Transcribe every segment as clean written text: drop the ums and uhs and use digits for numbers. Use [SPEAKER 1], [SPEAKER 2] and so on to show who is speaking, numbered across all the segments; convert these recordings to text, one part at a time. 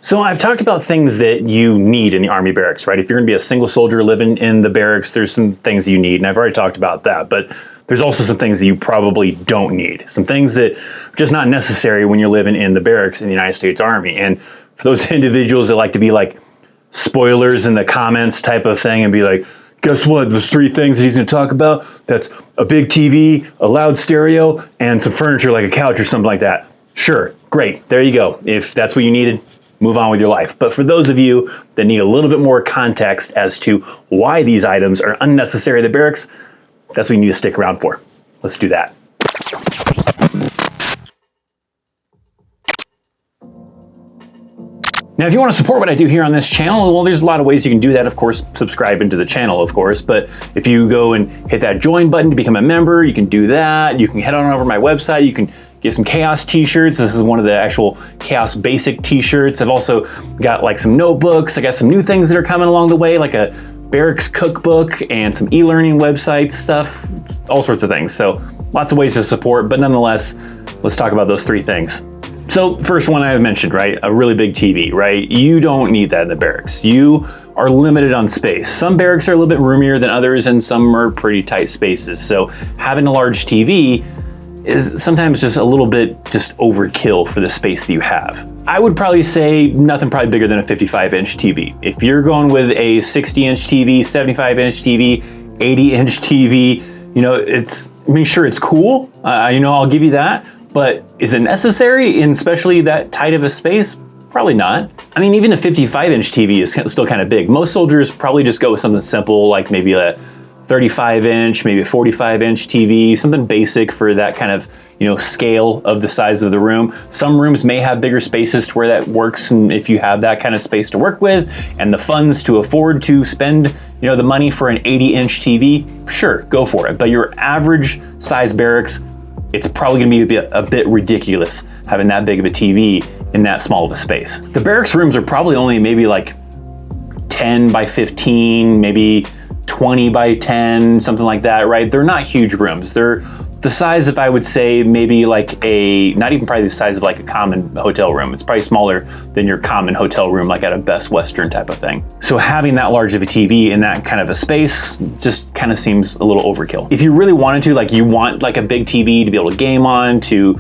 [SPEAKER 1] So I've talked about things that you need in the Army barracks, right? If you're gonna be a single soldier living in the barracks, there's some things you need, and I've already talked about that, but there's also some things that you probably don't need. Some things that are just not necessary when you're living in the barracks in the United States Army. And for those individuals that like to be like spoilers in the comments type of thing and be like, guess what, those 3 things that he's gonna talk about, that's a big TV, a loud stereo, and some furniture like a couch or something like that. Sure, great, there you go. If that's what you needed, move on with your life. But for those of you that need a little bit more context as to why these items are unnecessary at the barracks, that's what you need to stick around for. Let's do that. Now, if you want to support what I do here on this channel, well, there's a lot of ways you can do that. Of course, subscribing to the channel, of course. But if you go and hit that join button to become a member, you can do that. You can head on over to my website. You can get some Chaos t-shirts. This is one of the actual Chaos basic t-shirts. I've also got like some notebooks. I got some new things that are coming along the way, like a barracks cookbook and some e-learning website stuff, all sorts of things. So lots of ways to support, but nonetheless, let's talk about those 3 things. So first one I mentioned, right? A really big TV, right? You don't need that in the barracks. You are limited on space. Some barracks are a little bit roomier than others and some are pretty tight spaces. So having a large TV is sometimes just a little bit just overkill for the space that you have. I would probably say nothing probably bigger than a 55-inch TV. If you're going with a 60-inch TV, 75-inch TV, 80-inch TV, you know, sure, it's cool. I'll give you that. But is it necessary in especially that tight of a space? Probably not. I mean, even a 55-inch TV is still kind of big. Most soldiers probably just go with something simple, like maybe a 35-inch, maybe a 45-inch TV, something basic for that kind of, scale of the size of the room. Some rooms may have bigger spaces to where that works, and if you have that kind of space to work with and the funds to afford to spend, the money for an 80-inch TV, sure, go for it. But your average size barracks, it's probably gonna be a bit ridiculous having that big of a TV in that small of a space. The barracks rooms are probably only maybe like 10 by 15, maybe 20 by 10, something like that, right? They're not huge rooms. They're the size of, I would say, maybe like not even probably the size of like a common hotel room. It's probably smaller than your common hotel room, like at a Best Western type of thing. So having that large of a TV in that kind of a space just kind of seems a little overkill. If you really wanted to, like you want like a big TV to be able to game on, to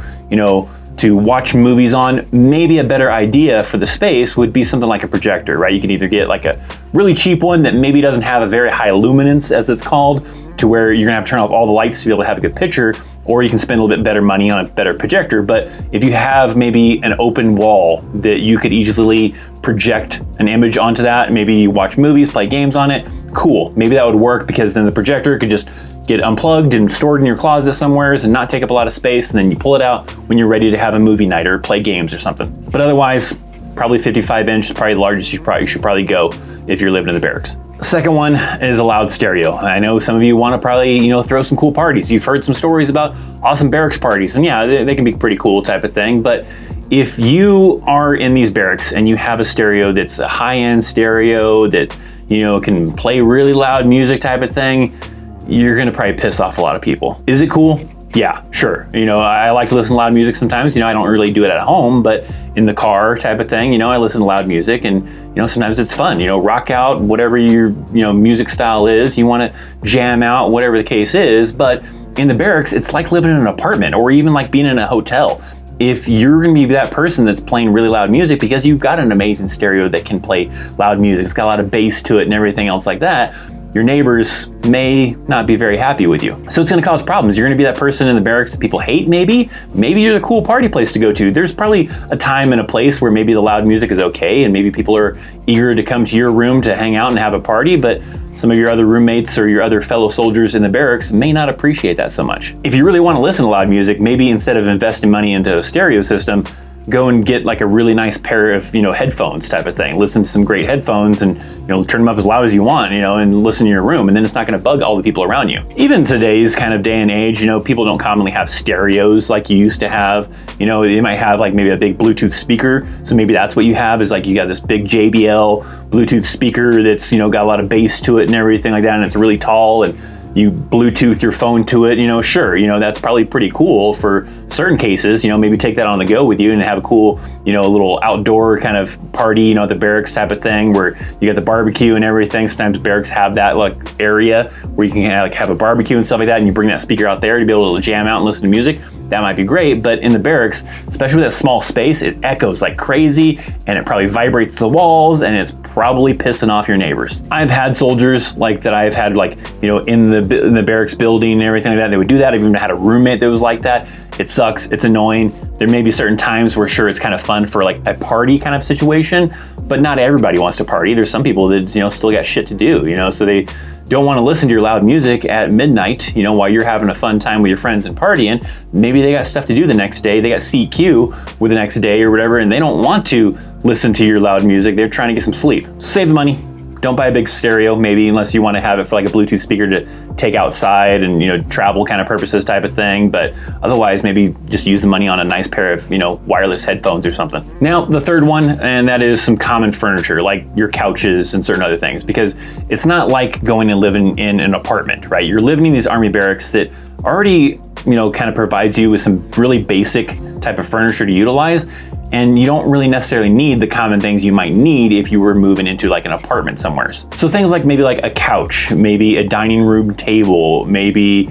[SPEAKER 1] watch movies on, maybe a better idea for the space would be something like a projector, right? You can either get like a really cheap one that maybe doesn't have a very high luminance, as it's called, to where you're gonna have to turn off all the lights to be able to have a good picture, or you can spend a little bit better money on a better projector. But if you have maybe an open wall that you could easily project an image onto that, maybe you watch movies, play games on it, cool. Maybe that would work, because then the projector could just get unplugged and stored in your closet somewhere and not take up a lot of space, and then you pull it out when you're ready to have a movie night or play games or something. But otherwise, probably 55-inch is probably the largest you should probably go if you're living in the barracks. Second one is a loud stereo. I know some of you want to probably, throw some cool parties. You've heard some stories about awesome barracks parties, and yeah, they can be pretty cool type of thing. But if you are in these barracks and you have a stereo that's a high-end stereo that, can play really loud music type of thing, you're gonna probably piss off a lot of people. Is it cool? Yeah, sure. I like to listen to loud music sometimes. I don't really do it at home, but in the car type of thing, I listen to loud music, and sometimes it's fun. Rock out, whatever your music style is. You want to jam out, whatever the case is. But in the barracks, it's like living in an apartment, or even like being in a hotel. If you're going to be that person that's playing really loud music because you've got an amazing stereo that can play loud music, it's got a lot of bass to it and everything else like that, your neighbors may not be very happy with you. So it's gonna cause problems. You're gonna be that person in the barracks that people hate, maybe. Maybe you're the cool party place to go to. There's probably a time and a place where maybe the loud music is okay, and maybe people are eager to come to your room to hang out and have a party, but some of your other roommates or your other fellow soldiers in the barracks may not appreciate that so much. If you really wanna listen to loud music, maybe instead of investing money into a stereo system, go and get like a really nice pair of, headphones type of thing. Listen to some great headphones and, turn them up as loud as you want, and listen to your room, and then it's not gonna bug all the people around you. Even today's kind of day and age, people don't commonly have stereos like you used to have. They might have like maybe a big Bluetooth speaker. So maybe that's what you have, is like you got this big JBL Bluetooth speaker that's, got a lot of bass to it and everything like that, and it's really tall, and you Bluetooth your phone to it, sure, that's probably pretty cool for certain cases. Maybe take that on the go with you and have a cool, little outdoor kind of party, at the barracks type of thing, where you got the barbecue and everything. Sometimes barracks have that like area where you can have a barbecue and stuff like that, and you bring that speaker out there to be able to jam out and listen to music. That might be great, but in the barracks, especially with that small space, it echoes like crazy, and it probably vibrates the walls, and it's probably pissing off your neighbors. I've had soldiers like that. I've had like, in the barracks building and everything like that, they would do that. I've even had a roommate that was like that. It sucks, it's annoying. There may be certain times where sure, it's kind of fun for like a party kind of situation, but not everybody wants to party. There's some people that, still got shit to do, so they don't want to listen to your loud music at midnight, while you're having a fun time with your friends and partying. Maybe they got stuff to do the next day. They got CQ with the next day or whatever, and they don't want to listen to your loud music. They're trying to get some sleep. So save the money. Don't buy a big stereo, maybe, unless you want to have it for like a Bluetooth speaker to take outside and, travel kind of purposes type of thing. But otherwise, maybe just use the money on a nice pair of, wireless headphones or something. Now, the third one, and that is some common furniture, like your couches and certain other things, because it's not like going and living in an apartment, right? You're living in these Army barracks that already, kind of provides you with some really basic type of furniture to utilize. And you don't really necessarily need the common things you might need if you were moving into like an apartment somewhere. So things like maybe like a couch, maybe a dining room table, maybe,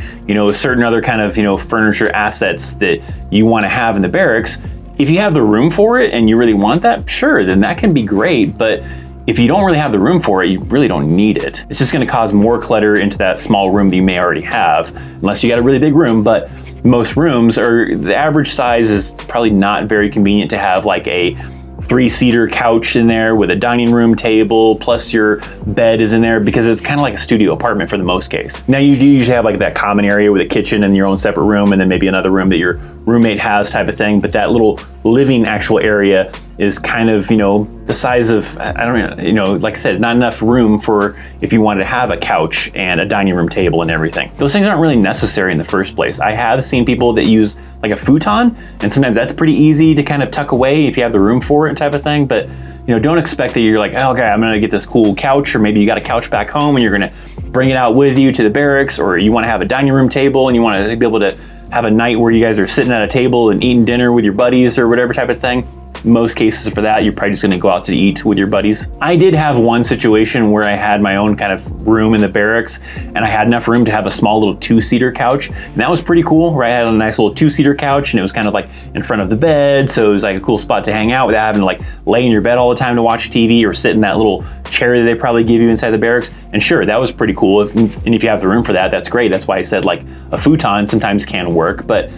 [SPEAKER 1] certain other kind of, furniture assets that you want to have in the barracks. If you have the room for it and you really want that, sure, then that can be great. But if you don't really have the room for it, you really don't need it. It's just going to cause more clutter into that small room that you may already have, unless you got a really big room. But most rooms, or the average size, is probably not very convenient to have like a 3-seater couch in there with a dining room table, plus your bed is in there, because it's kind of like a studio apartment for the most case. Now you do usually have like that common area with a kitchen and your own separate room, and then maybe another room that your roommate has type of thing, but that little living actual area is kind of, the size of, I don't know, like I said, not enough room for if you wanted to have a couch and a dining room table and everything. Those things aren't really necessary in the first place. I have seen people that use like a futon, and sometimes that's pretty easy to kind of tuck away if you have the room for it type of thing, but don't expect that you're like, oh, okay, I'm gonna get this cool couch, or maybe you got a couch back home and you're gonna bring it out with you to the barracks, or you wanna have a dining room table and you wanna be able to have a night where you guys are sitting at a table and eating dinner with your buddies or whatever type of thing. Most cases for that, you're probably just gonna go out to eat with your buddies. I did have one situation where I had my own kind of room in the barracks, and I had enough room to have a small little 2-seater couch, and that was pretty cool, right? I had a nice little 2-seater couch, and it was kind of like in front of the bed, so it was like a cool spot to hang out without having to like lay in your bed all the time to watch TV, or sit in that little chair that they probably give you inside the barracks. And sure, that was pretty cool, and if you have the room for that, that's great. That's why I said like a futon sometimes can work, but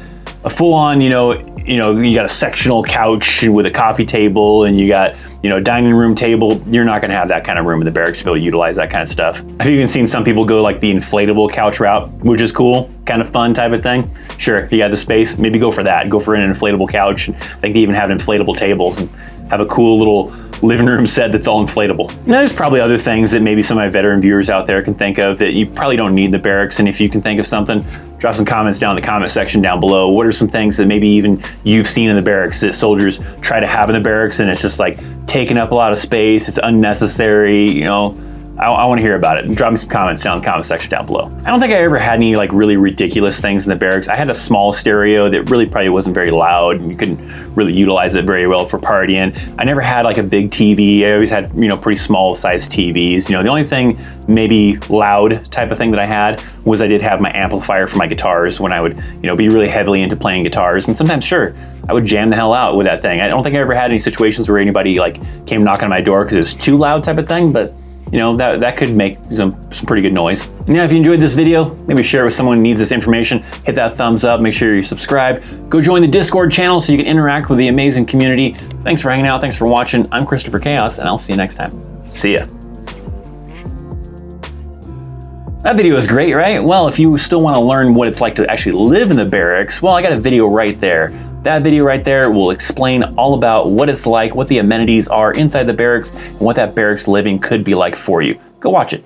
[SPEAKER 1] a full-on, you got a sectional couch with a coffee table, and you got, dining room table. You're not going to have that kind of room in the barracks to be able to utilize that kind of stuff. I've even seen some people go like the inflatable couch route, which is cool, kind of fun type of thing. Sure, if you got the space, maybe go for that. Go for an inflatable couch. I think they even have inflatable tables and have a cool little living room set that's all inflatable. Now, there's probably other things that maybe some of my veteran viewers out there can think of that you probably don't need in the barracks, and if you can think of something, drop some comments down in the comment section down below. What are some things that maybe even you've seen in the barracks that soldiers try to have in the barracks, and it's just like taking up a lot of space, it's unnecessary, I want to hear about it. Drop me some comments down in the comment section down below. I don't think I ever had any like really ridiculous things in the barracks. I had a small stereo that really probably wasn't very loud, and you couldn't really utilize it very well for partying. I never had like a big TV. I always had, pretty small sized TVs. The only thing maybe loud type of thing that I had was I did have my amplifier for my guitars when I would, be really heavily into playing guitars. And sometimes, sure, I would jam the hell out with that thing. I don't think I ever had any situations where anybody like came knocking on my door because it was too loud type of thing, but that could make some pretty good noise. Now, if you enjoyed this video, maybe share it with someone who needs this information. Hit that thumbs up, make sure you're subscribed. Go join the Discord channel so you can interact with the amazing community. Thanks for hanging out, thanks for watching. I'm Christopher Chaos, and I'll see you next time. See ya. That video was great, right? Well, if you still want to learn what it's like to actually live in the barracks, well, I got a video right there. That video right there will explain all about what it's like, what the amenities are inside the barracks, and what that barracks living could be like for you. Go watch it.